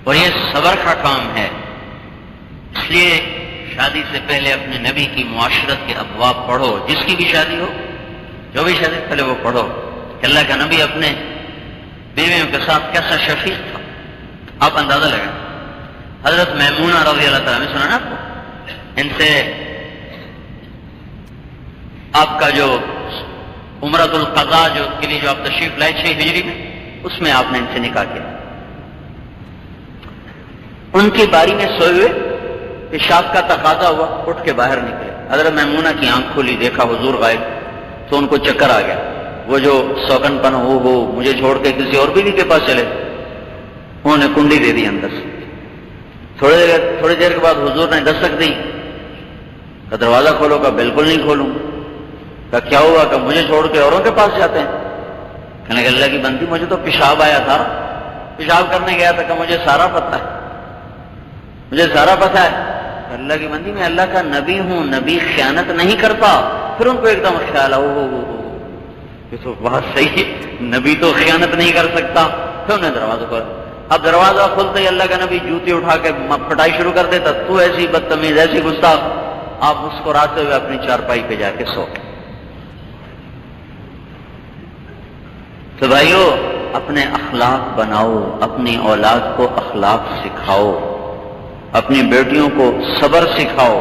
اور یہ صبر کا کام ہے. اس لیے شادی سے پہلے اپنے نبی کی معاشرت کے ابواب پڑھو. جس کی بھی شادی ہو، جو بھی شادی پہلے وہ پڑھو کہ اللہ کا نبی اپنے بیویوں کے ساتھ کیسا شفیق تھا. آپ اندازہ لگائیں. حضرت میمونہ رضی اللہ تعالیٰ نے سنا نا آپ کو، ان سے آپ کا جو عمرۃ القضاء جو کے لیے جو آپ تشریف لائے 6 ہجری میں، اس میں آپ نے ان سے نکاح کیا. ان کی باری میں سوئے ہوئے پیشاب کا تقاضا ہوا، اٹھ کے باہر نکلے. حضرت میمونہ کی آنکھ کھلی، دیکھا حضور غائب، تو ان کو چکر آ گیا. وہ جو سوگن پن ہو مجھے چھوڑ کے کسی اور بیوی کے پاس چلے. انہوں نے کنڈی دے دی اندر سے. تھوڑی دیر کے بعد حضور نے دستک دی کہ دروازہ کھولو. کا بالکل نہیں کھولوں. کہ کیا ہوا؟ کہ مجھے چھوڑ کے اوروں کے پاس جاتے ہیں. کہنے لگے اللہ کی بندی، مجھے تو پیشاب آیا تھا، پیشاب کرنے گیا تھا، کہ مجھے سارا پتہ ہے، مجھے سارا پتہ ہے. اللہ کی بندی، میں اللہ کا نبی ہوں، نبی خیانت نہیں کرتا. پھر ان کو ایک دم خیال یہ تو بہت صحیح، نبی تو خیانت نہیں کر سکتا. پھر انہیں دروازہ کھولا. اب دروازہ کھولتے ہی اللہ کا نبی جوتی اٹھا کے پٹائی شروع کر دیتا. تو ایسی بدتمیز، ایسی گستاخ. آپ مسکراتے ہوئے اپنی چارپائی پہ جا کے سو. تو بھائیو، اپنے اخلاق بناؤ، اپنی اولاد کو اخلاق سکھاؤ، اپنی بیٹیوں کو صبر سکھاؤ.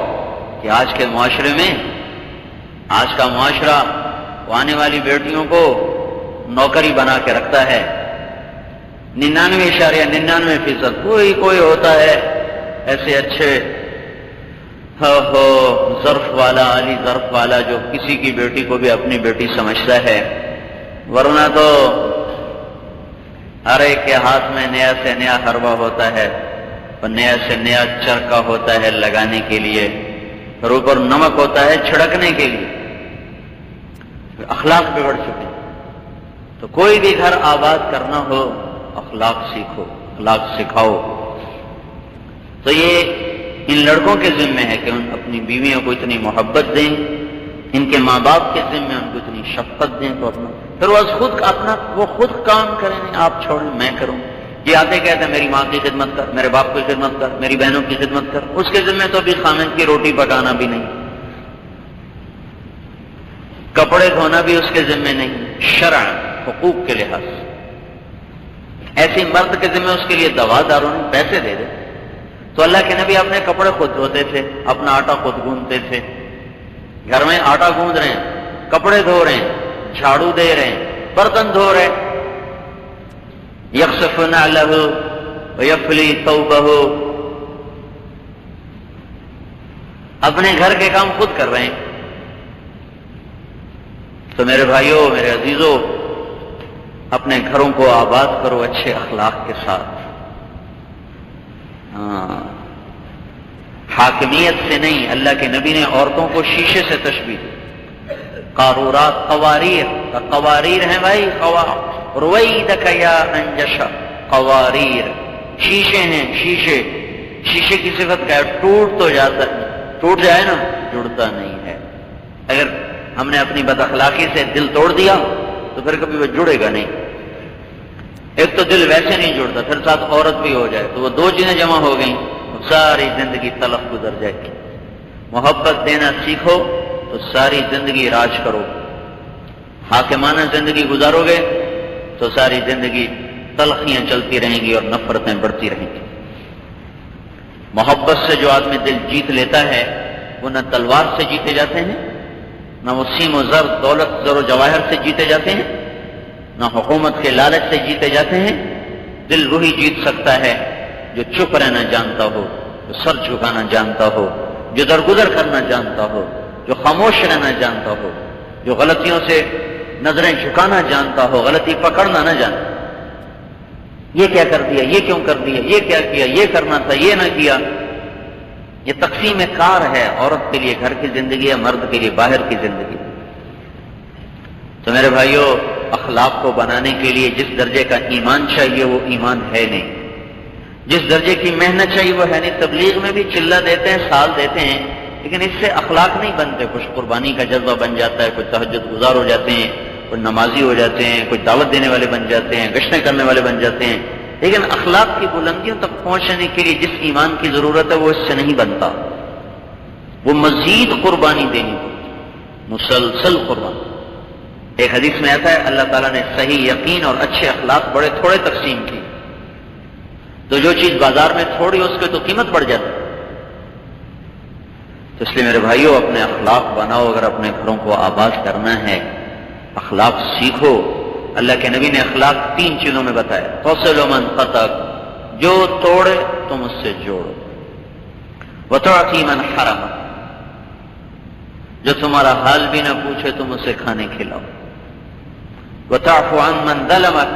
کہ آج کے معاشرے میں، آج کا معاشرہ آنے والی بیٹیوں کو نوکری بنا کے رکھتا ہے. 99.99% کوئی ہوتا ہے ایسے اچھے ظرف والا، علی ظرف والا، جو کسی کی بیٹی کو بھی اپنی بیٹی سمجھتا ہے. ورنہ تو ہر ایک کے ہاتھ میں نیا سے نیا حربہ ہوتا ہے اور نیا سے نیا چرکا ہوتا ہے لگانے کے لیے، اور اوپر نمک ہوتا ہے چھڑکنے کے لیے. اخلاق بگڑ چکے. تو کوئی بھی گھر آباد کرنا ہو، اخلاق سیکھو، اخلاق سکھاؤ. تو یہ ان لڑکوں کے ذمہ ہے کہ ان اپنی بیویوں کو اتنی محبت دیں، ان کے ماں باپ کے ذمہ ان کو اتنی شفقت دیں. تو اپنا پھر وہ خود کام کریں، آپ چھوڑیں میں کروں. یہ آتے کہتے ہیں میری ماں کی خدمت کر، میرے باپ کی خدمت کر، میری بہنوں کی خدمت کر. اس کے ذمہ تو بھی خامد کی روٹی پکانا بھی نہیں، کپڑے دھونا بھی اس کے ذمہ نہیں. شرع حقوق کے لحاظ ایسی مرد کے ذمہ اس کے لیے دوا داروں نے پیسے دے دے. تو اللہ کے نبی اپنے کپڑے خود دھوتے تھے، اپنا آٹا خود گوندتے تھے. گھر میں آٹا گوند رہے ہیں، کپڑے دھو رہے ہیں، جھاڑو دے رہے ہیں، برتن دھو رہے ہیں. یخصف نعلہ ویفلی ثوبہ، اپنے گھر کے کام خود کر رہے ہیں. تو میرے بھائیوں، میرے عزیزوں، اپنے گھروں کو آباد کرو اچھے اخلاق کے ساتھ. حاکمیت سے نہیں. اللہ کے نبی نے عورتوں کو شیشے سے تشبیہ دی. قارورات، قواریر ہیں بھائی. رویدک یا انجشا، قواریر شیشے ہیں. شیشے کی صفت کیا ہے؟ ٹوٹ جائے نا، جڑتا نہیں ہے. اگر ہم نے اپنی بد اخلاقی سے دل توڑ دیا تو پھر کبھی وہ جڑے گا نہیں. ایک تو دل ویسے نہیں جڑتا، پھر ساتھ عورت بھی ہو جائے تو وہ دو چیزیں جمع ہو گئیں، ساری زندگی تلخ گزر جائے گی. محبت دینا سیکھو تو ساری زندگی راج کرو. حاکمانہ زندگی گزارو گے تو ساری زندگی تلخیاں چلتی رہیں گی اور نفرتیں بڑھتی رہیں گی. محبت سے جو آدمی دل جیت لیتا ہے وہ نہ تلوار سے جیتے جاتے ہیں، نہ وہ سیم و زر، دولت، زر و جواہر سے جیتے جاتے ہیں، نہ حکومت کے لالچ سے جیتے جاتے ہیں. دل وہی جیت سکتا ہے جو چپ رہنا جانتا ہو، جو سر جھکانا جانتا ہو، جو درگزر کرنا جانتا ہو، جو خاموش رہنا جانتا ہو، جو غلطیوں سے نظریں جھکانا جانتا ہو، غلطی پکڑنا نہ جانتا. یہ کیا کر دیا، یہ کیوں کر دیا، یہ کیا کیا، یہ کرنا تھا، یہ نہ کیا. یہ تقسیم کار ہے. عورت کے لیے گھر کی زندگی ہے، مرد کے لیے باہر کی زندگی. تو میرے بھائیوں، اخلاق کو بنانے کے لیے جس درجے کا ایمان چاہیے وہ ایمان ہے نہیں، جس درجے کی محنت چاہیے وہ ہے نہیں. تبلیغ میں بھی چلہ دیتے ہیں، سال دیتے ہیں، لیکن اس سے اخلاق نہیں بنتے. کچھ قربانی کا جذبہ بن جاتا ہے، کچھ تہجد گزار ہو جاتے ہیں، کچھ نمازی ہو جاتے ہیں، کچھ دعوت دینے والے بن جاتے ہیں، گشتیں کرنے والے بن جاتے ہیں، لیکن اخلاق کی بلندیوں تک پہنچنے کے لیے جس ایمان کی ضرورت ہے وہ اس سے نہیں بنتا، وہ مزید قربانی دینی پڑتی، مسلسل قربانی۔ ایک حدیث میں آتا ہے اللہ تعالیٰ نے صحیح یقین اور اچھے اخلاق بڑے تھوڑے تقسیم کی، تو جو چیز بازار میں تھوڑی اس کی تو قیمت بڑھ جاتی۔ تو اس لیے میرے بھائیوں اپنے اخلاق بناؤ، اگر اپنے گھروں کو آباد کرنا ہے اخلاق سیکھو۔ اللہ کے نبی نے اخلاق 3 چیزوں میں بتایا، توصل من قطعک، جو توڑے تم اس سے جوڑو، وتعطی من حرم، جو تمہارا حال بھی نہ پوچھے تم اسے کھانے کھلاؤ، وتعفو عن من ظلمک،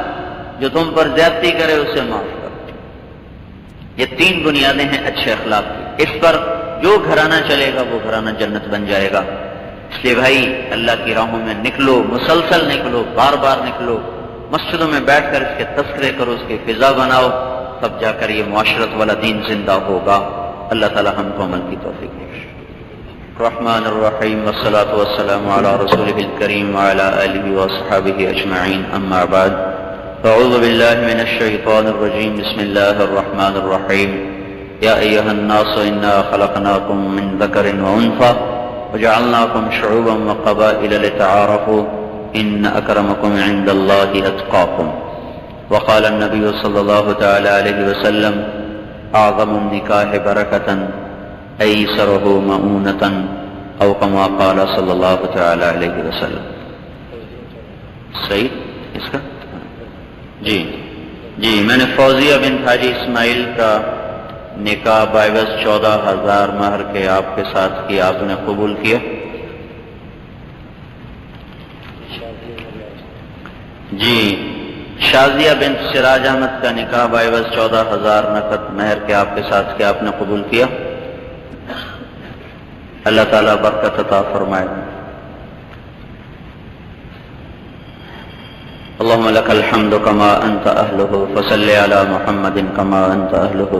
جو تم پر زیادتی کرے اسے معاف کرو۔ یہ 3 بنیادیں ہیں اچھے اخلاق کی، اس پر جو گھرانہ چلے گا وہ گھرانہ جنت بن جائے گا۔ اس لیے بھائی اللہ کی راہوں میں نکلو، مسلسل نکلو، بار بار نکلو، مسجدوں میں بیٹھ کر اس کے تذکرے کرو، اس کی فضا بناؤ، تب جا کر یہ معاشرت والا دین زندہ ہوگا۔ اللہ تعالی ہم کو عمل کی توفیق دے۔ الرحمن الرحیم والصلاة والسلام علی رسولہ الکریم وعلی آلہ واصحابہ اجمعین، اما بعد فاعوذ باللہ من الشیطان الرجیم، بسم اللہ الرحمن الرحیم۔ یا ایہا الناس انا خلقناکم من ذکر وانثی وجعلناكم شعوبا وقبائل لتعارفوا ان اکرمکم عند اللہ اتقاکم۔ وقال النبی صلی اللہ تعالی علیہ وسلم اعظم النکاح برکۃ ایسرہ مؤونۃ، او کما قال صلی اللہ تعالی علیہ وسلم۔ صحیح اس کا؟ جی میں نے فوزیہ بنت حاجی اسماعیل کا نکاح بعوض 14,000 مہر کے آپ کے ساتھ کیا، آپ نے قبول کیا؟ جی شازیہ بنت سراج احمد کا نکاح بعوض 14,000 نقد مہر کے آپ کے ساتھ کیا، آپ نے قبول کیا؟ اللہ تعالیٰ برکت عطا فرمائے۔ اللهم لك الحمد كما أنت أهله، فصل على محمد كما أنت أهله،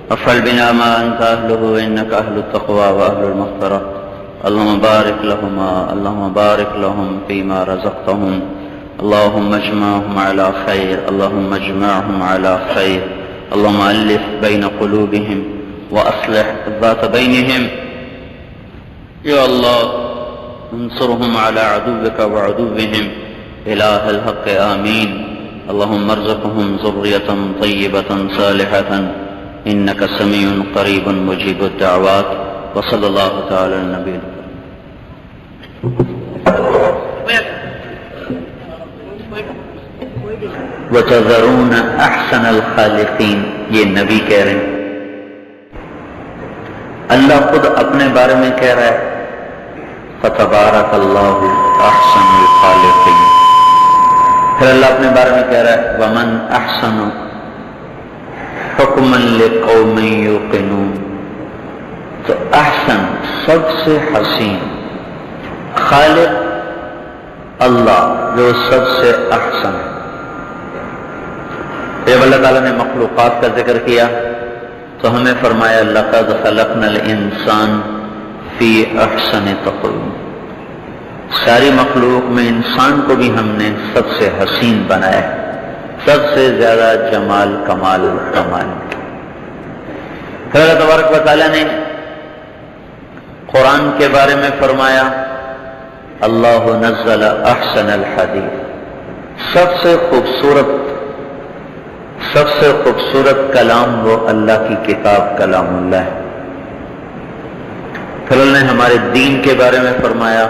وافعل بنا ما أنت أهله، إنك أهل التقوى وأهل المغفرة۔ اللهم بارك لهم فيما رزقتهم، اللهم اجمعهم على خير، اللهم اجمعهم على خير، اللهم ألف بين قلوبهم وأصلح ذات بينهم، يا الله انصرهم على عدوك وعدوهم إله الحق، آمين۔ اللهم ارزقهم ذرية طيبة صالحة إنك سميع قريب مجيب الدعوات، وصلى الله تعالى على النبي الكريم۔ وتذرون أحسن الخالقين، یہ نبی کہہ رہے ہیں، اللہ خود اپنے بارے میں کہہ رہا ہے فتبارک اللہ احسن الخالقین، پھر اللہ اپنے بارے میں کہہ رہا ہے ومن احسن حکما لقوم یوقنون۔ تو احسن سب سے حسین، خالق اللہ جو سب سے احسن ہے۔ جب اللہ تعالیٰ نے مخلوقات کا ذکر کیا تو ہمیں فرمایا لقد خلقنا الانسان فی احسن تقویم، ساری مخلوق میں انسان کو بھی ہم نے سب سے حسین بنایا ہے، سب سے زیادہ جمال کمال کمال۔ پھر اللہ تبارک و تعالیٰ نے قرآن کے بارے میں فرمایا اللہ نزل احسن الحدیث، سب سے خوبصورت کلام وہ اللہ کی کتاب کلام اللہ ہے۔ پھر اللہ نے ہمارے دین کے بارے میں فرمایا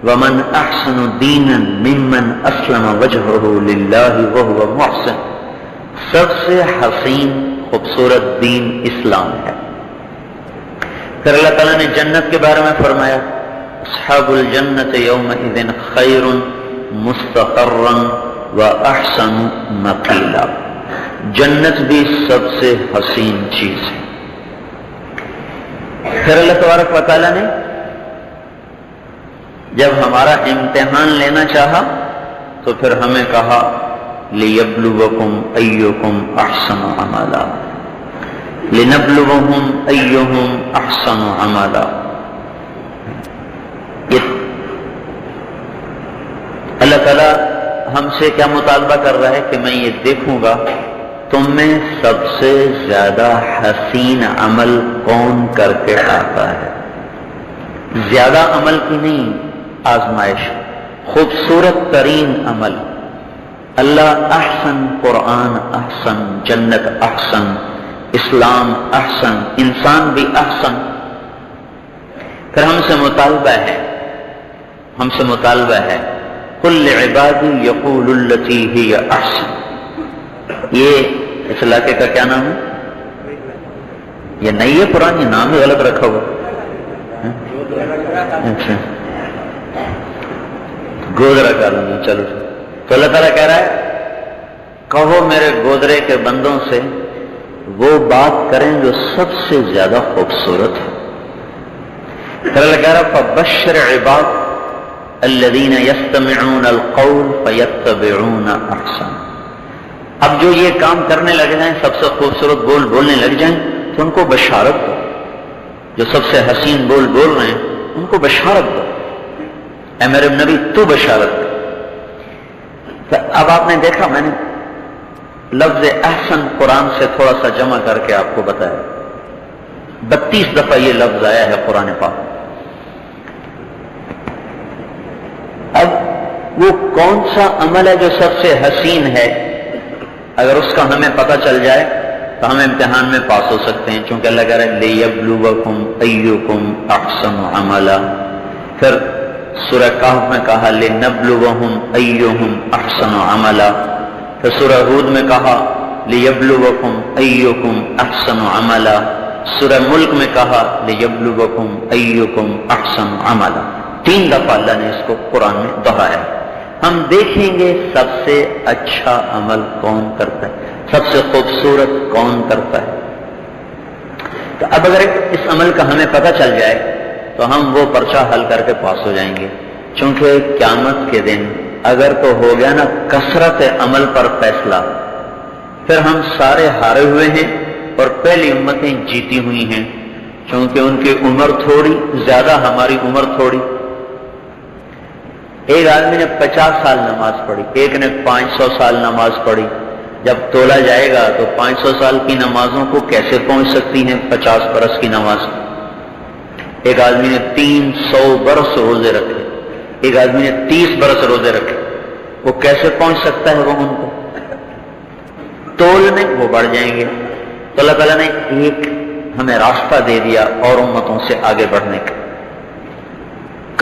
وَمَنْ أَحْسَنُ دِينًا مِمَّنْ أَسْلَمَ وَجْهُهُ لِلَّهِ وَهُوَ مُحْسِنٌ، سب سے حسین خوبصورت دین اسلام ہے۔ پھر اللہ تعالیٰ نے جنت کے بارے میں فرمایا اصحاب الجنت یومئذ خیر مستقرا وَأَحْسَنُ مَقِيلًا، جنت بھی سب سے حسین چیز ہے۔ پھر اللہ تبارک و تعالیٰ نے جب ہمارا امتحان لینا چاہا تو پھر ہمیں کہا لِيَبْلُوَكُمْ أَيُّكُمْ أَحْسَنُ عَمَلًا، لِنَبْلُوَهُمْ أَيُّهُمْ أَحْسَنُ عَمَلًا۔ اللہ تعالیٰ ہم سے کیا مطالبہ کر رہا ہے کہ میں یہ دیکھوں گا تم میں سب سے زیادہ حسین عمل کون کر کے آتا ہے. زیادہ عمل کی نہیں آزمائش، خوبصورت ترین عمل. اللہ احسن، قرآن احسن، جنت احسن، اسلام احسن، انسان بھی احسن. پھر ہم سے مطالبہ ہے قل عبادی یقول التی ہی احسن. یہ اس علاقے کا کیا نام ہے؟ یہ نئی ہے پرانی؟ نام ہی غلط رکھا ہوا. اچھا گودرا کا لوں گی. چلو تو اللہ تعالیٰ کہہ رہا ہے کہو میرے گودرے کے بندوں سے وہ بات کریں جو سب سے زیادہ خوبصورت ہے. پھر اللہ کہہ رہا فبشر عباد الذین یستمعون القول فیتبعون احسن. اب جو یہ کام کرنے لگ جائیں، سب سے خوبصورت بول بولنے لگ جائیں، تو ان کو بشارت دو. جو سب سے حسین بول بول رہے ہیں ان کو بشارت دو. اے میرے نبی تو بشارت دو. تو اب آپ نے دیکھا میں نے لفظ احسن قرآن سے تھوڑا سا جمع کر کے آپ کو بتایا. 32 دفعہ یہ لفظ آیا ہے قرآن پاک. اب وہ کون سا عمل ہے جو سب سے حسین ہے؟ اگر اس کا ہمیں پتہ چل جائے تو ہم امتحان میں پاس ہو سکتے ہیں، چونکہ اللہ کہہ رہا ہے لِيَبْلُوَكُمْ أَيُّكُمْ أَحْسَنُ عَمَلًا. پھر سورہ کہف میں کہا لِنَبْلُوَهُمْ أَيُّهُمْ أَحْسَنُ عَمَلًا. پھر سورہ ہود میں کہا لِيَبْلُوَكُمْ أَيُّكُمْ أَحْسَنُ عَمَلًا. سورہ ملک میں کہا لِيَبْلُوَكُمْ أَيُّكُمْ أَحْسَنُ عَمَلًا. 3 دفعہ اللہ نے اس کو قرآن میں دہرایا. ہم دیکھیں گے سب سے اچھا عمل کون کرتا ہے، سب سے خوبصورت کون کرتا ہے. تو اب اگر اس عمل کا ہمیں پتہ چل جائے تو ہم وہ پرچہ حل کر کے پاس ہو جائیں گے. چونکہ قیامت کے دن اگر تو ہو گیا نا کثرت عمل پر فیصلہ، پھر ہم سارے ہارے ہوئے ہیں اور پہلی امتیں جیتی ہوئی ہیں. چونکہ ان کی عمر تھوڑی زیادہ، ہماری عمر تھوڑی. ایک آدمی نے 50 سال نماز پڑھی، ایک نے 500 سال نماز پڑھی. جب تولا جائے گا تو 500 سال کی نمازوں کو کیسے پہنچ سکتی ہیں 50 برس کی نماز. ایک آدمی نے 300 برس روزے رکھے، ایک آدمی نے 30 برس روزے رکھے. وہ کیسے پہنچ سکتا ہے وہ ان کو؟ تول میں وہ بڑھ جائیں گے. تو اللہ تعالیٰ نے ایک ہمیں راستہ دے دیا اور امتوں سے آگے بڑھنے کا.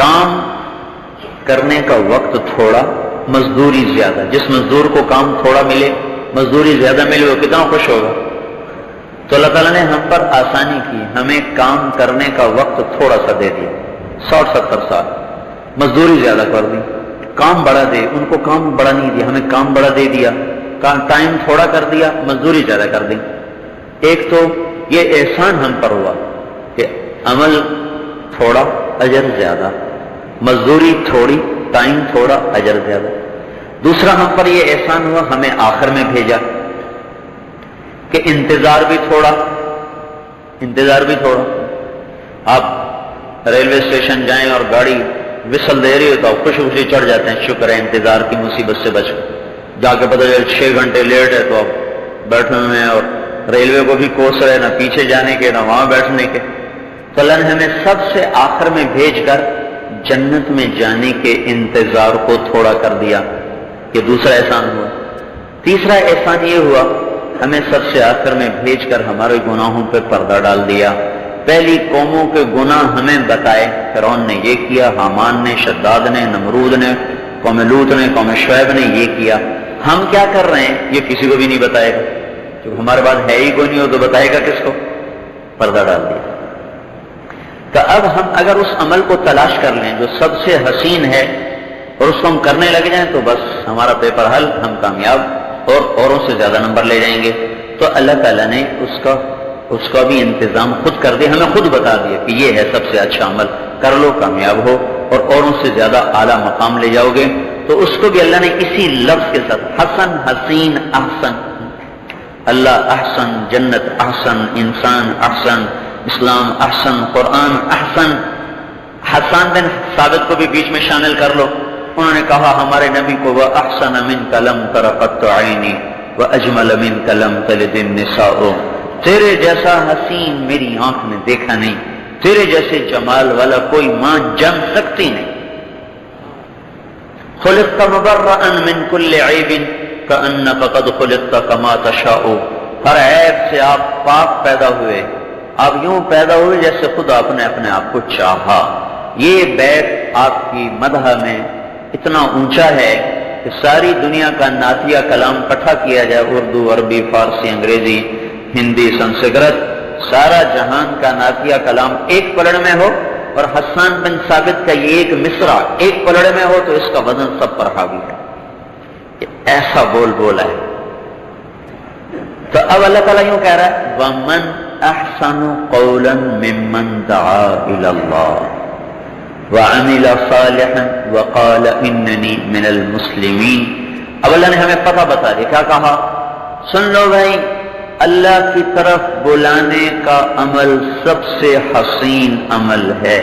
کام کرنے کا وقت تھوڑا، مزدوری زیادہ. جس مزدور کو کام تھوڑا ملے، مزدوری زیادہ ملے، وہ کتنا خوش ہوگا. تو اللہ تعالیٰ نے ہم پر آسانی کی، ہمیں کام کرنے کا وقت تھوڑا سا دے دیا، 60-70 سال. مزدوری زیادہ کر دی، کام بڑا دے. ان کو کام بڑا نہیں دیا، ہمیں کام بڑا دے دیا. ٹائم تھوڑا کر دیا، مزدوری زیادہ کر دی. ایک تو یہ احسان ہم پر ہوا کہ عمل تھوڑا اجر زیادہ، مزدوری تھوڑی، ٹائم تھوڑا، اجر زیادہ. دوسرا ہم پر یہ احسان ہوا ہمیں آخر میں بھیجا کہ انتظار بھی تھوڑا. آپ ریلوے اسٹیشن جائیں اور گاڑی وسل دے رہی ہو تو آپ خوشی خوشی چڑھ جاتے ہیں، شکر ہے انتظار کی مصیبت سے بچ. جا کے پتہ چلے 6 گھنٹے لیٹ ہے تو آپ بیٹھے ہوئے ہیں اور ریلوے کو بھی کوس رہے، نہ پیچھے جانے کے نہ وہاں بیٹھنے کے. تو اللہ نے ہمیں سب سے آخر میں بھیج کر جنت میں جانے کے انتظار کو تھوڑا کر دیا. یہ دوسرا احسان ہوا. تیسرا احسان یہ ہوا ہمیں سب سے آخر میں بھیج کر ہمارے گناہوں پہ پردہ ڈال دیا. پہلی قوموں کے گناہ ہمیں بتائے. فرعون نے یہ کیا، حامان نے، شداد نے، نمرود نے، قوم لوط نے، قوم شعیب نے یہ کیا. ہم کیا کر رہے ہیں یہ کسی کو بھی نہیں بتائے گا. جو ہمارے پاس ہے ہی کوئی نہیں ہو تو بتائے گا کس کو؟ پردہ ڈال دیا. تو اب ہم اگر اس عمل کو تلاش کر لیں جو سب سے حسین ہے اور اس کو ہم کرنے لگ جائیں تو بس ہمارا پیپر حل، ہم کامیاب اور اوروں سے زیادہ نمبر لے جائیں گے. تو اللہ تعالیٰ نے اس کا بھی انتظام خود کر دیا، ہمیں خود بتا دیا کہ یہ ہے سب سے اچھا عمل، کر لو کامیاب ہو اور اوروں سے زیادہ اعلیٰ مقام لے جاؤ گے. تو اس کو بھی اللہ نے اسی لفظ کے ساتھ حسن، حسین، احسن. اللہ احسن، جنت احسن، انسان احسن، اسلام احسن، قرآن احسن. حسان بن ثابت کو بھی بیچ میں شامل کر لو. انہوں نے کہا ہمارے نبی کو وَأَحْسَنَ مِنْكَ لَمْ تَرَ قَطُّ عَيْنِي وَأَجْمَلَ مِنْكَ لَمْ تَلِدِ النِّسَاءُ، تیرے جیسا حسین میری آنکھ نے دیکھا نہیں، تیرے جیسے جمال والا کوئی ماں جن سکتی نہیں۔ خلقت مبرأ من كل عیب كأنك قد خلقت كما تشاء، ہر عیب سے آپ پاک پیدا ہوئے، آپ یوں پیدا ہوئے جیسے خود آپ نے اپنے آپ کو چاہا۔ یہ بیت آپ کی مدح میں اتنا اونچا ہے کہ ساری دنیا کا نعتیہ کلام اکٹھا کیا جائے، اردو، عربی، فارسی، انگریزی، ہندی، سنسکرت، سارا جہان کا نعتیہ کلام ایک پلڑ میں ہو، اور حسان بن ثابت کا یہ ایک مصرع ایک پلڑ میں ہو تو اس کا وزن سب پر حاوی ہے۔ ایسا بول بولا ہے۔ تو اب اللہ تعالیٰ یوں کہہ رہا ہے وَمَنْ أَحْسَنُ قَوْلًا مِّمَّنْ دَعَا إِلَى اللَّهِ وَعَمِلَ صَالِحًا وَقَالَ إِنَّنِي مِنَ الْمُسْلِمِينَ۔ اب اللہ نے ہمیں پتہ بتا دیا، کیا کہا؟ سن لو بھائی، اللہ کی طرف بلانے کا عمل سب سے حسین عمل ہے۔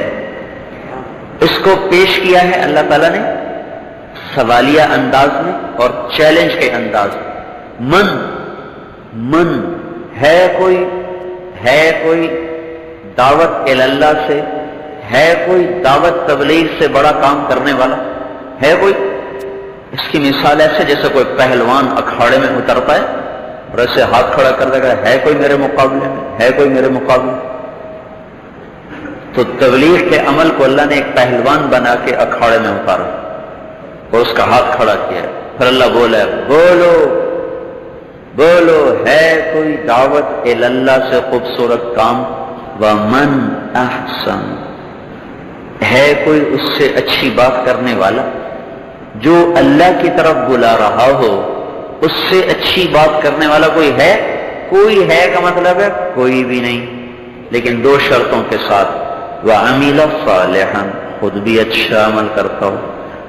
اس کو پیش کیا ہے اللہ تعالیٰ نے سوالیہ انداز میں اور چیلنج کے انداز میں۔ من ہے کوئی دعوت اللہ سے، ہے کوئی دعوت تبلیغ سے بڑا کام کرنے والا ہے کوئی؟ اس کی مثال ایسے جیسے کوئی پہلوان اکھاڑے میں اترتا ہے اور ایسے ہاتھ کھڑا کر دے گا، ہے کوئی میرے مقابلے میں، ہے کوئی میرے مقابلے؟ تو تبلیغ کے عمل کو اللہ نے ایک پہلوان بنا کے اکھاڑے میں اتارا اور اس کا ہاتھ کھڑا کیا، پھر اللہ بولا بولو ہے کوئی دعوت اللہ سے خوبصورت کام؟ وَمَنْ أَحْسَنُ، ہے کوئی اس سے اچھی بات کرنے والا؟ جو اللہ کی طرف بلا رہا ہو اس سے اچھی بات کرنے والا کوئی ہے؟ کوئی ہے کا مطلب ہے کوئی بھی نہیں، لیکن دو شرطوں کے ساتھ، وَعَمِلَ صَالِحًا، خود بھی اچھا عمل کرتا ہو،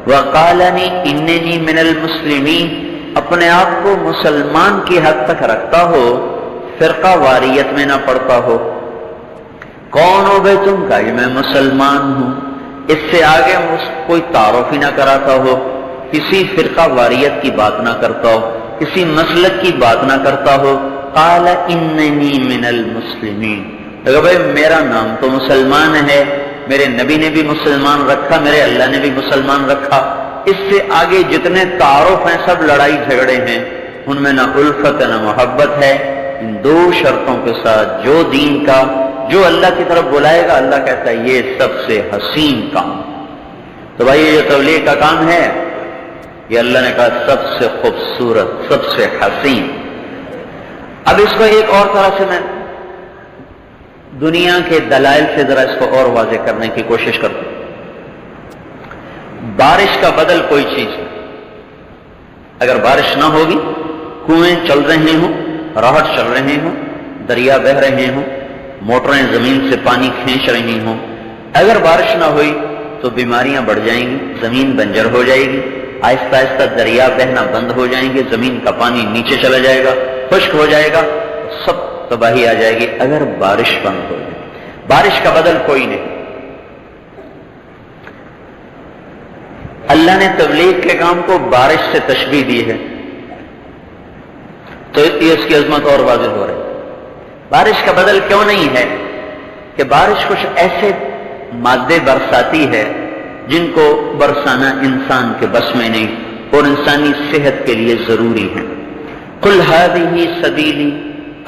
وَقَالَ إِنَّنِي مِنَ الْمُسْلِمِينَ، اپنے آپ کو مسلمان کی حد تک رکھتا ہو، فرقہ واریت میں نہ پڑتا ہو۔ کون ہو بھائی تم؟ کا کہ میں مسلمان ہوں، اس سے آگے کوئی تعارف ہی نہ کراتا ہو، کسی فرقہ واریت کی بات نہ کرتا ہو، کسی مسلک کی بات نہ کرتا ہو۔ قال اننی من المسلمین، بھائی میرا نام تو مسلمان ہے، میرے نبی نے بھی مسلمان رکھا، میرے اللہ نے بھی مسلمان رکھا، اس سے آگے جتنے تعارف ہیں سب لڑائی جھگڑے ہیں، ان میں نہ الفت نہ محبت ہے۔ ان دو شرطوں کے ساتھ جو دین کا، جو اللہ کی طرف بلائے گا، اللہ کہتا ہے یہ سب سے حسین کام۔ تو بھائی یہ تبلیغ کا کام ہے، یہ اللہ نے کہا سب سے خوبصورت، سب سے حسین۔ اب اس کو ایک اور طرح سے میں دنیا کے دلائل سے ذرا اس کو اور واضح کرنے کی کوشش کرتا ہوں۔ بارش کا بدل کوئی چیز ہے، اگر بارش نہ ہوگی، کنویں چل رہے ہوں، راہٹ چل رہے ہوں، دریا بہہ رہے ہوں، موٹریں زمین سے پانی کھینچ رہی ہوں، اگر بارش نہ ہوئی تو بیماریاں بڑھ جائیں گی، زمین بنجر ہو جائے گی، آہستہ آہستہ دریا بہنا بند ہو جائیں گے، زمین کا پانی نیچے چلا جائے گا، خشک ہو جائے گا، سب تباہی آ جائے گی اگر بارش بند ہو جائے۔ بارش کا بدل کوئی نہیں۔ اللہ نے تبلیغ کے کام کو بارش سے تشبیہ دی ہے تو یہ اس کی عظمت اور واضح ہو رہی ہے۔ بارش کا بدل کیوں نہیں ہے؟ کہ بارش کچھ ایسے مادے برساتی ہے جن کو برسانا انسان کے بس میں نہیں اور انسانی صحت کے لیے ضروری ہے۔ قُلْ هَذِهِ سَبِيلِي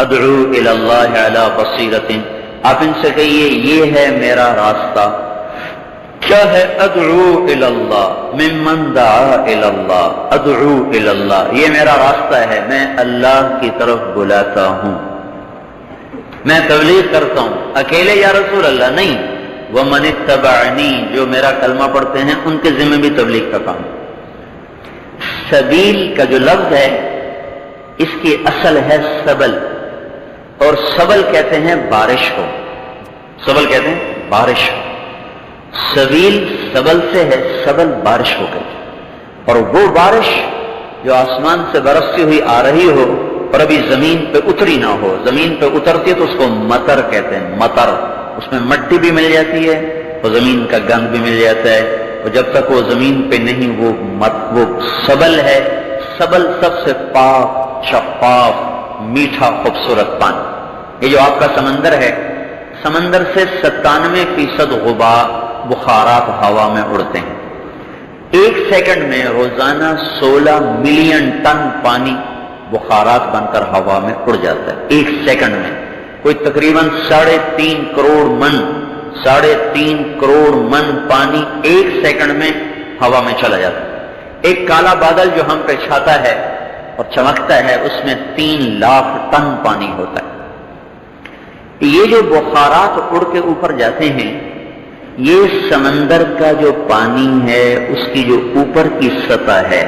أَدْعُو إِلَى اللَّهِ عَلَى بَصِيرَةٍ، آپ ان سے کہیے یہ ہے میرا راستہ۔ کیا ہے؟ ادعو الی اللہ، ممن دعا الی اللہ، ادعو الی اللہ، یہ میرا راستہ ہے، میں اللہ کی طرف بلاتا ہوں، میں تبلیغ کرتا ہوں، اکیلے یا رسول اللہ نہیں، ومن اتبعنی، جو میرا کلمہ پڑھتے ہیں ان کے ذمہ بھی تبلیغ کا کام۔ سبیل کا جو لفظ ہے اس کی اصل ہے سبل، اور سبل کہتے ہیں بارش کو، سبل کہتے ہیں بارش کو، سبیل سبل سے ہے، سبل بارش کو کہتے ہیں، اور وہ بارش جو آسمان سے برستی ہوئی آ رہی ہو اور ابھی زمین پہ اتری نہ ہو، زمین پہ اترتی ہے تو اس کو مطر کہتے ہیں، مطر، اس میں مٹی بھی مل جاتی ہے اور زمین کا گند بھی مل جاتا ہے، اور جب تک وہ زمین پہ نہیں وہ سبل ہے. سبل سب سے پاک، شفاف، میٹھا، خوبصورت پانی. یہ جو آپ کا سمندر ہے، سمندر سے 97% غبار بخارات ہوا میں اڑتے ہیں. ایک سیکنڈ میں روزانہ 16 ملین ٹن پانی بخارات بن کر ہوا میں اڑ جاتا ہے. ایک سیکنڈ میں کوئی تقریباً 3.5 کروڑ من پانی ایک سیکنڈ میں ہوا میں چلا جاتا ہے. ایک کالا بادل جو ہم پہ چھاتا ہے اور چمکتا ہے، اس میں 3 لاکھ ٹن پانی ہوتا ہے. یہ جو بخارات اڑ کے اوپر جاتے ہیں، یہ سمندر کا جو پانی ہے اس کی جو اوپر کی سطح ہے،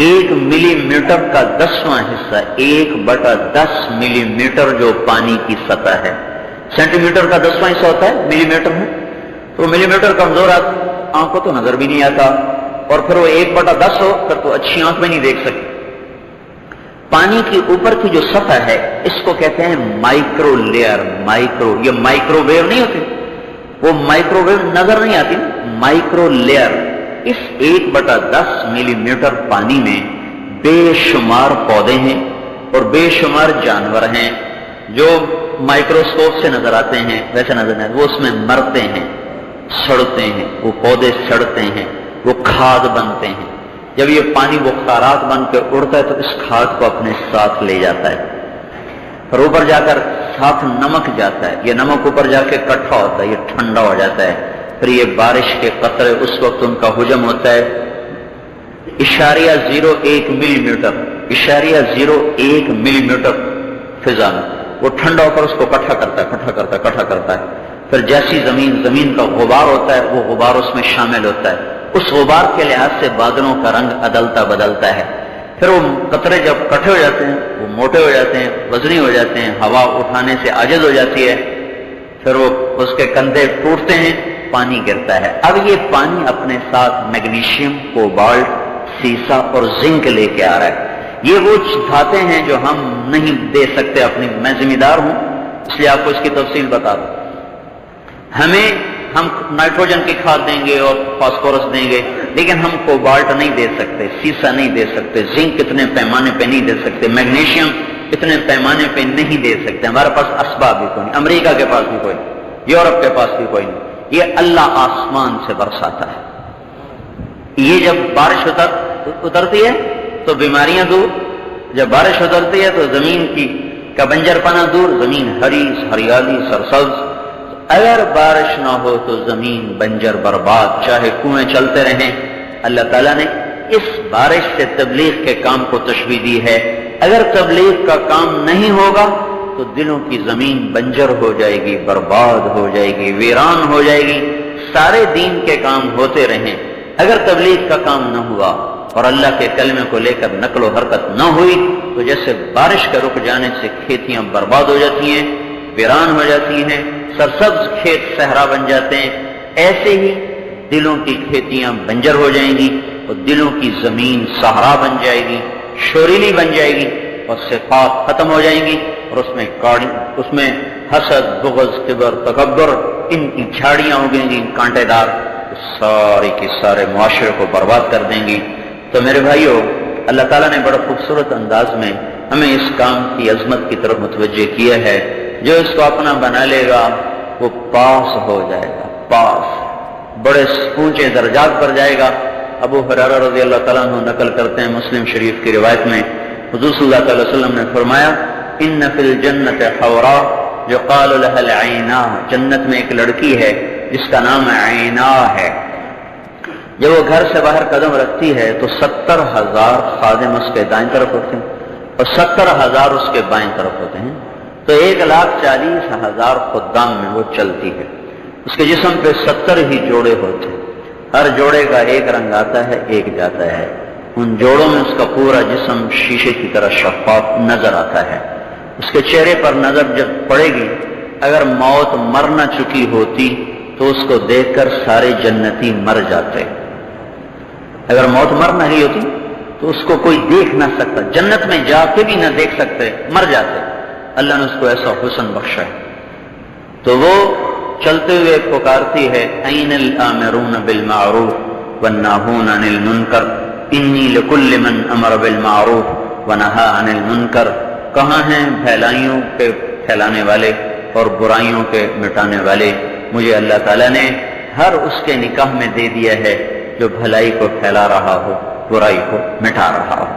1 ملی میٹر کا 10واں حصہ، 1/10 ملی میٹر جو پانی کی سطح ہے. سینٹی میٹر کا 10واں حصہ ہوتا ہے ملی میٹر میں. تو ملی میٹر کمزور آنکھ کو تو نظر بھی نہیں آتا، اور پھر وہ 1/10 ہو پھر تو اچھی آنکھ میں نہیں دیکھ سکتی. پانی کی اوپر کی جو سطح ہے اس کو کہتے ہیں مائکرو لیئر. یہ مائکرو ویو نہیں ہوتی، وہ مائکرو ویو نظر نہیں آتی. مائکرو لیئر، اس 1/10 ملی میٹر پانی میں بے شمار پودے ہیں اور بے شمار جانور ہیں جو مائکروسکوپ سے نظر آتے ہیں، ویسے نظر نہیں آتے. وہ اس میں مرتے ہیں، سڑتے ہیں، وہ پودے سڑتے ہیں، وہ کھاد بنتے ہیں. جب یہ پانی بخارات بن کے اڑتا ہے تو اس کھاد کو اپنے ساتھ لے جاتا ہے، اور اوپر جا کر ساتھ نمک جاتا ہے. یہ نمک اوپر جا کے اکٹھا ہوتا ہے، یہ ٹھنڈا ہو جاتا ہے. پھر یہ بارش کے قطرے اس وقت ان کا حجم ہوتا ہے 0.01 ملی میٹر، 0.01 ملی میٹر فضا میں. وہ ٹھنڈا ہو کر اس کو اکٹھا کرتا ہے. پھر جیسی زمین کا غبار ہوتا ہے وہ غبار اس میں شامل ہوتا ہے. اس غبار کے لحاظ سے بادلوں کا رنگ بدلتا ہے. پھر وہ قطرے جب اکٹھے ہو جاتے ہیں وہ موٹے ہو جاتے ہیں، وزنی ہو جاتے ہیں، ہوا اٹھانے سے عاجز ہو جاتی ہے. پھر وہ اس کے کندھے ٹوٹتے ہیں، پانی گرتا ہے. اب یہ پانی اپنے ساتھ میگنیشیم، کوبالٹ، سیسا اور زنک لے کے آ رہا ہے. یہ وہ دھاتیں ہیں جو ہم نہیں دے سکتے اپنی. میں ذمہ دار ہوں اس لیے آپ کو اس کی تفصیل بتا دوں. ہم نائٹروجن کی کھاد دیں گے اور فاسفورس دیں گے، لیکن ہم کوبالٹ نہیں دے سکتے، سیسا نہیں دے سکتے، زنک اتنے پیمانے پہ نہیں دے سکتے، میگنیشیم اتنے پیمانے پہ نہیں دے سکتے. ہمارے پاس اسباب بھی کوئی نہیں، امریکہ کے پاس بھی کوئی نہیں، یورپ کے پاس بھی کوئی نہیں. یہ اللہ آسمان سے برساتا ہے. یہ جب بارش اترتی ہے تو بیماریاں دور، جب بارش اترتی ہے تو زمین کا بنجر پنا دور، زمین ہریالی سرسبز. اگر بارش نہ ہو تو زمین بنجر برباد، چاہے کنویں چلتے رہیں. اللہ تعالیٰ نے اس بارش سے تبلیغ کے کام کو تشبیہ دی ہے. اگر تبلیغ کا کام نہیں ہوگا تو دلوں کی زمین بنجر ہو جائے گی، برباد ہو جائے گی، ویران ہو جائے گی. سارے دین کے کام ہوتے رہیں، اگر تبلیغ کا کام نہ ہوا اور اللہ کے کلمے کو لے کر نقل و حرکت نہ ہوئی تو جیسے بارش کے رک جانے سے کھیتیاں برباد ہو جاتی ہیں، ویران ہو جاتی ہیں، سرسبز کھیت صحرا بن جاتے ہیں، ایسے ہی دلوں کی کھیتیاں بنجر ہو جائیں گی اور دلوں کی زمین صحرا بن جائے گی، شوریلی بن جائے گی اور صفات ختم ہو جائیں گی. اور اس میں حسد، بغض، کبر، تکبر، ان کی جھاڑیاں اگیں گی کانٹے دار، سارے کے سارے معاشرے کو برباد کر دیں گی. تو میرے بھائیو، اللہ تعالیٰ نے بڑا خوبصورت انداز میں ہمیں اس کام کی عظمت کی طرف متوجہ کیا ہے. جو اس کو اپنا بنا لے گا وہ پاس ہو جائے گا، پاس بڑے اونچے درجات پر جائے گا. ابو ہریرہ رضی اللہ تعالیٰ عنہ نقل کرتے ہیں مسلم شریف کی روایت میں، حضور صلی اللہ علیہ وسلم نے فرمایا ان فی الجنت حورا یقال لها العینا. جنت میں ایک لڑکی ہے جس کا نام عینا ہے. جب وہ گھر سے باہر قدم رکھتی ہے تو 70,000 خادم اس کے دائیں طرف ہوتے ہیں اور 70,000 اس کے بائیں طرف ہوتے ہیں. تو 1,40,000 خدام میں وہ چلتی ہے. اس کے جسم پہ 70 ہی جوڑے ہوتے ہیں. ہر جوڑے کا ایک رنگ آتا ہے، ایک جاتا ہے. ان جوڑوں میں اس کا پورا جسم شیشے کی طرح شفاف نظر آتا ہے. اس کے چہرے پر نظر جب پڑے گی، اگر موت مر نہ چکی ہوتی تو اس کو دیکھ کر سارے جنتی مر جاتے. اگر موت مر نہ گئی ہوتی تو اس کو کوئی دیکھ نہ سکتا، جنت میں جا کے بھی نہ دیکھ سکتے، مر جاتے. اللہ نے اس کو ایسا حسن بخشا ہے. تو وہ چلتے ہوئے پکارتی ہے این الامرون بالمعروف والناہون عن المنکر انی لکل من امر بالمعروف ونہا عن المنکر، کہاں ہیں بھلائیوں کے پھیلانے والے اور برائیوں کے مٹانے والے؟ مجھے اللہ تعالیٰ نے ہر اس کے نکاح میں دے دیا ہے جو بھلائی کو پھیلا رہا ہو، برائی کو مٹا رہا ہو۔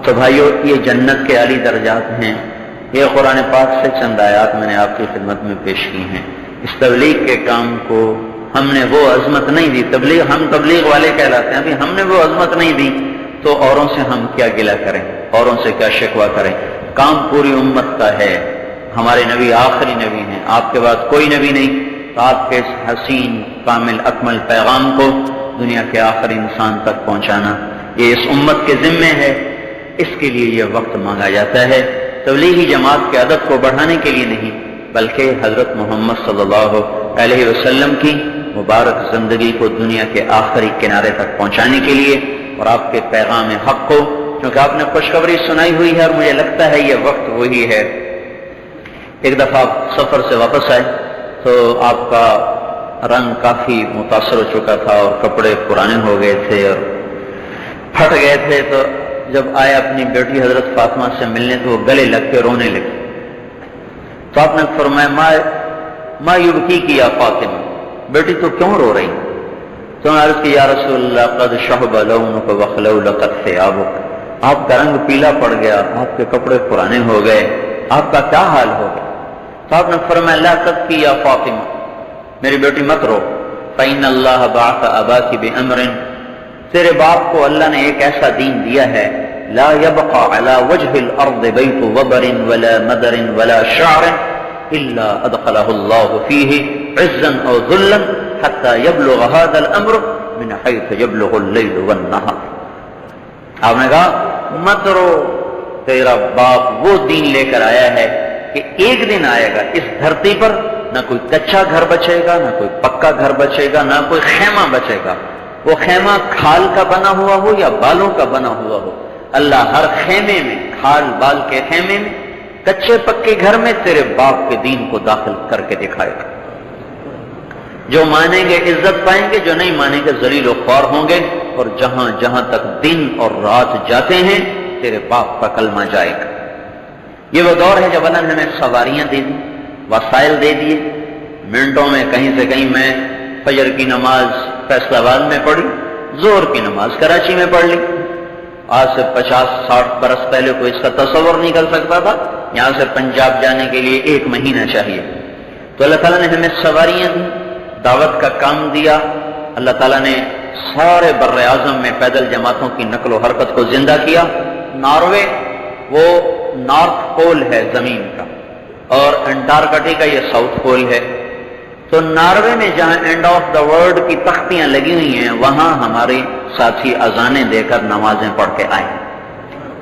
تو بھائیو، یہ جنت کے اعلی درجات ہیں۔ یہ قرآن پاک سے چند آیات میں نے آپ کی خدمت میں پیش کی ہیں۔ اس تبلیغ کے کام کو ہم نے وہ عظمت نہیں دی، ہم تبلیغ والے کہلاتے ہیں، ابھی ہم نے وہ عظمت نہیں دی تو اوروں سے ہم کیا گلہ کریں، اوروں سے کیا شکوہ کریں؟ کام پوری امت کا ہے۔ ہمارے نبی آخری نبی ہیں، آپ کے بعد کوئی نبی نہیں، تو آپ کے اس حسین کامل اکمل پیغام کو دنیا کے آخری انسان تک پہنچانا یہ اس امت کے ذمے ہے۔ اس کے لیے یہ وقت مانگا جاتا ہے، تبلیغی جماعت کے عدد کو بڑھانے کے لیے نہیں، بلکہ حضرت محمد صلی اللہ علیہ وسلم کی مبارک زندگی کو دنیا کے آخری کنارے تک پہنچانے کے لیے، اور آپ کے پیغام حق کو، کیونکہ آپ نے خوشخبری سنائی ہوئی ہے اور مجھے لگتا ہے یہ وقت وہی ہے۔ ایک دفعہ آپ سفر سے واپس آئے تو آپ کا رنگ کافی متاثر ہو چکا تھا اور کپڑے پرانے ہو گئے تھے اور پھٹ گئے تھے، تو جب آئے اپنی بیٹی حضرت فاطمہ سے ملنے تو وہ گلے لگ کے رونے لگے، تو آپ نے فرمایا ما یبکی کی یا فاطمہ، بیٹی تو کیوں رو رہی؟ تو نے عرض کی یا رسول اللہ قد شہب لونک وخلو لقد ثیابک، آپ کا رنگ پیلا پڑ گیا، آپ کے کپڑے پرانے ہو گئے، آپ کا کیا حال ہوگا؟ تو آپ نے فرمایا لا تبکی یا فاطمہ، میری بیٹی مت رو، فإن اللہ بعث اباک بأمر، تیرے باپ کو اللہ نے ایک ایسا دین دیا ہے لا يبقى على وجه الارض بیت وبر ولا مدر ولا شعر الا ادخله الله فيه عزا او ذلا حتى يبلغ هذا الامر من حيث يبلغ الليل والنهار۔ آپ نے کہا مت رو، تیرا باپ وہ دین لے کر آیا ہے کہ ایک دن آئے گا اس دھرتی پر نہ کوئی کچا گھر بچے گا، نہ کوئی پکا گھر بچے گا، نہ کوئی خیمہ بچے گا، وہ خیمہ کھال کا بنا ہوا ہو یا بالوں کا بنا ہوا ہو، اللہ ہر خیمے میں، کھال بال کے خیمے میں، کچے پکے گھر میں تیرے باپ کے دین کو داخل کر کے دکھائے گا۔ جو مانیں گے عزت پائیں گے، جو نہیں مانیں گے ذلیل و خوار ہوں گے، اور جہاں جہاں تک دن اور رات جاتے ہیں تیرے باپ کا کلمہ جائے گا۔ یہ وہ دور ہے جب اللہ نے ہمیں سواریاں دے دی، وسائل دے دیے، منٹوں میں کہیں سے کہیں میں فجر کی نماز فیصل آباد میں پڑھی، ظہر کی نماز کراچی میں پڑھ لی۔ آج سے 50-60 برس پہلے کوئی اس کا تصور نہیں کر سکتا تھا، یہاں سے پنجاب جانے کے لیے 1 مہینہ چاہیے۔ تو اللہ تعالیٰ نے ہمیں سواریاں دی، دعوت کا کام دیا، اللہ تعالیٰ نے سارے بر اعظم میں پیدل جماعتوں کی نقل و حرکت کو زندہ کیا۔ ناروے وہ نارتھ پول ہے زمین کا، اور انٹارکٹیکا یہ ساؤتھ پول ہے۔ تو ناروے میں جہاں اینڈ آف دا ورلڈ کی تختیاں لگی ہوئی ہیں وہاں ہمارے ساتھی اذانیں دے کر نمازیں پڑھ کے آئے،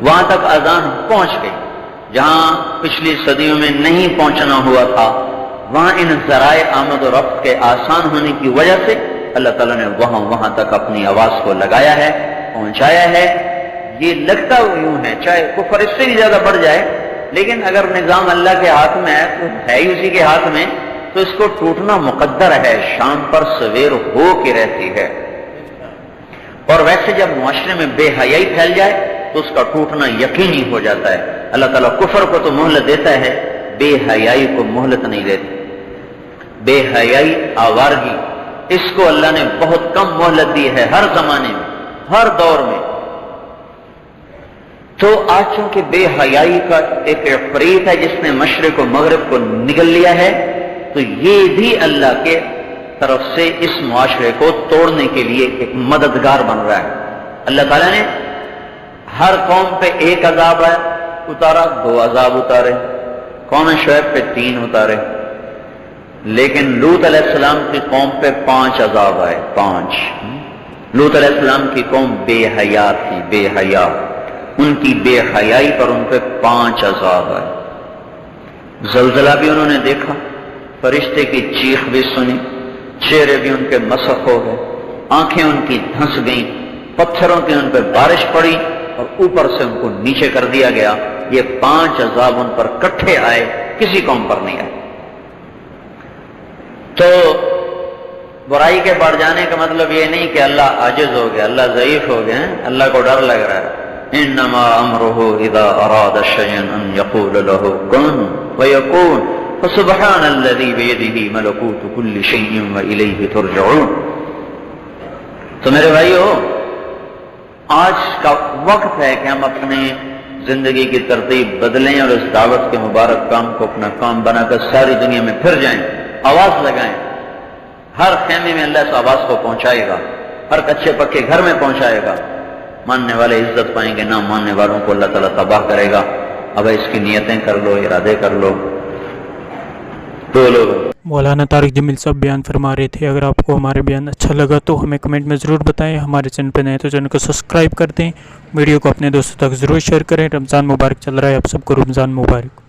وہاں تک اذان پہنچ گئی۔ جہاں پچھلی صدیوں میں نہیں پہنچنا ہوا تھا، وہاں ان ذرائع آمد و رفت کے آسان ہونے کی وجہ سے اللہ تعالیٰ نے وہاں تک اپنی آواز کو لگایا ہے، پہنچایا ہے۔ یہ لگتا یوں ہے، چاہے کفر اس سے بھی زیادہ بڑھ جائے، لیکن اگر نظام اللہ کے ہاتھ میں ہے تو ہے ہی اسی کے ہاتھ میں، تو اس کو ٹوٹنا مقدر ہے، شام پر سویر ہو کے رہتی ہے۔ اور ویسے جب معاشرے میں بے حیائی پھیل جائے تو اس کا ٹوٹنا یقینی ہو جاتا ہے۔ اللہ تعالیٰ کفر کو تو مہلت دیتا ہے، بے حیائی کو مہلت نہیں دیتا۔ بے حیائی، آوارگی، اس کو اللہ نے بہت کم مہلت دی ہے، ہر زمانے میں، ہر دور میں۔ تو آج چونکہ بے حیائی کا ایک عفریت ہے جس نے مشرق و مغرب کو نگل لیا ہے، تو یہ بھی اللہ کے طرف سے اس معاشرے کو توڑنے کے لیے ایک مددگار بن رہا ہے۔ اللہ تعالیٰ نے ہر قوم پہ 1 عذاب اتارا، 2 عذاب اتارے، قوم شعیب پہ 3 اتارے، لیکن لوط علیہ السلام کی قوم پہ 5 عذاب آئے، 5۔ لوط علیہ السلام کی قوم بے حیا تھی، بے حیا، ان کی بے حیائی پر ان پہ 5 عذاب آئے۔ زلزلہ بھی انہوں نے دیکھا، فرشتے کی چیخ بھی سنی، چہرے بھی ان کے مسخ ہو گئے، آنکھیں ان کی دھنس گئیں، پتھروں کی ان پہ بارش پڑی اور اوپر سے ان کو نیچے کر دیا گیا۔ یہ 5 عذاب ان پر کٹھے آئے، کسی قوم پر نہیں آئے۔ تو برائی کے بڑھ جانے کا مطلب یہ نہیں کہ اللہ عاجز ہو گیا، اللہ ضعیف ہو گیا، اللہ کو ڈر لگ رہا ہے۔ انما امرہ اذا اراد شیئا ان یقول له کن فیکون فسبحان الذی بیدہ ملکوت کل شیء والیہ ترجعون۔ تو میرے بھائیو، آج کا وقت ہے کہ ہم اپنے زندگی کی ترتیب بدلیں اور اس دعوت کے مبارک کام کو اپنا کام بنا کر ساری دنیا میں پھر جائیں، آواز لگائیں۔ ہر خیمے میں اللہ اس آواز کو پہنچائے گا، ہر کچے پکے گھر میں پہنچائے گا۔ ماننے والے عزت پائیں گے، نہ ماننے والوں کو اللہ تعالیٰ تباہ کرے گا۔ اب اس کی نیتیں کر لو، ارادے کر لو، بولو۔ مولانا طارق جمیل صاحب بیان فرما رہے تھے۔ اگر آپ کو ہمارے بیان اچھا لگا تو ہمیں کمنٹ میں ضرور بتائیں۔ ہمارے چینل پہ نئے تو چینل کو سبسکرائب کر دیں، ویڈیو کو اپنے دوستوں تک ضرور شیئر کریں۔ رمضان مبارک چل رہا ہے، آپ سب کو رمضان مبارک۔